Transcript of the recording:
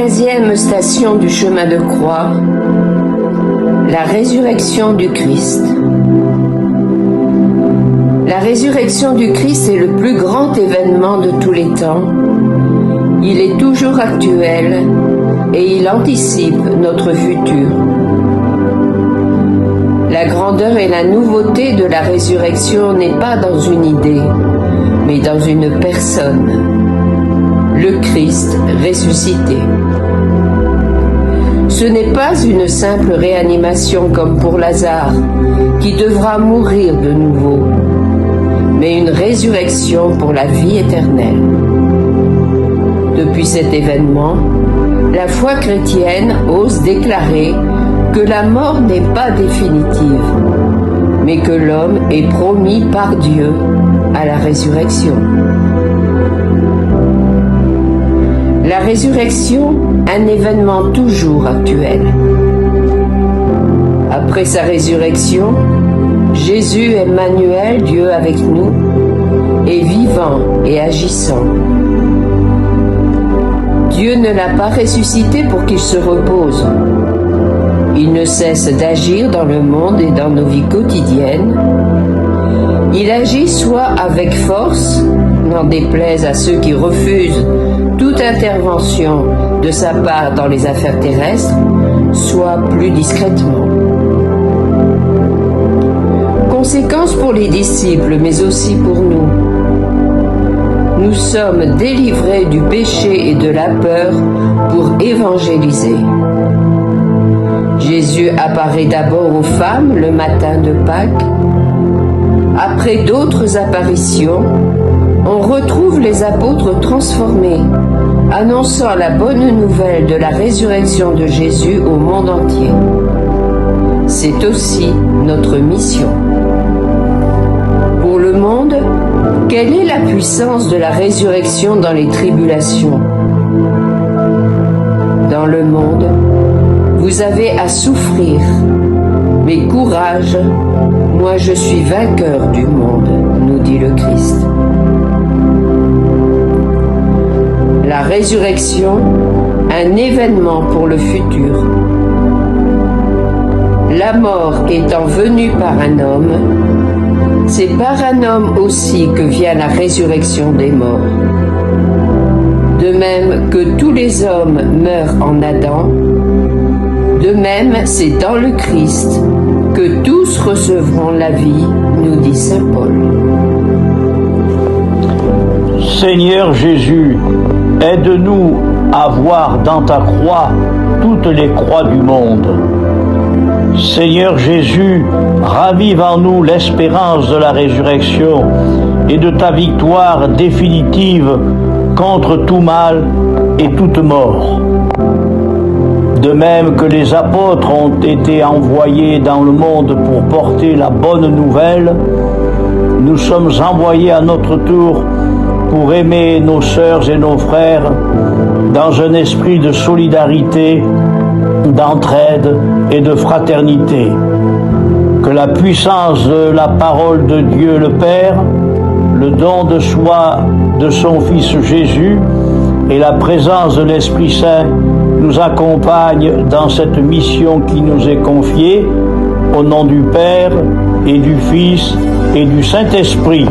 15e station du chemin de croix, la résurrection du Christ. La résurrection du Christ est le plus grand événement de tous les temps. Il est toujours actuel et il anticipe notre futur. La grandeur et la nouveauté de la résurrection n'est pas dans une idée, mais dans une personne, le Christ ressuscité. Ce n'est pas une simple réanimation comme pour Lazare, qui devra mourir de nouveau, mais une résurrection pour la vie éternelle. Depuis cet événement, la foi chrétienne ose déclarer que la mort n'est pas définitive, mais que l'homme est promis par Dieu à la résurrection. La résurrection, un événement toujours actuel. Après sa résurrection, Jésus, Emmanuel, Dieu avec nous, est vivant et agissant. Dieu ne l'a pas ressuscité pour qu'il se repose. Il ne cesse d'agir dans le monde et dans nos vies quotidiennes. Il agit soit avec force, n'en déplaise à ceux qui refusent toute intervention de sa part dans les affaires terrestres, soit plus discrètement. Conséquence pour les disciples, mais aussi pour nous. Nous sommes délivrés du péché et de la peur pour évangéliser. Jésus apparaît d'abord aux femmes le matin de Pâques. Après d'autres apparitions, on retrouve les apôtres transformés, annonçant la bonne nouvelle de la résurrection de Jésus au monde entier. C'est aussi notre mission. Pour le monde, quelle est la puissance de la résurrection dans les tribulations? Dans le monde, vous avez à souffrir, mais courage, moi je suis vainqueur du monde, nous dit le Christ. La résurrection, un événement pour le futur. La mort étant venue par un homme, c'est par un homme aussi que vient la résurrection des morts. De même que tous les hommes meurent en Adam, de même c'est dans le Christ que tous recevront la vie, nous dit saint Paul. Seigneur Jésus, aide-nous à voir dans ta croix toutes les croix du monde. Seigneur Jésus, ravive en nous l'espérance de la résurrection et de ta victoire définitive contre tout mal et toute mort. De même que les apôtres ont été envoyés dans le monde pour porter la bonne nouvelle, nous sommes envoyés à notre tour pour aimer nos sœurs et nos frères dans un esprit de solidarité, d'entraide et de fraternité. Que la puissance de la parole de Dieu le Père, le don de soi de son Fils Jésus et la présence de l'Esprit Saint nous accompagnent dans cette mission qui nous est confiée, au nom du Père et du Fils et du Saint-Esprit.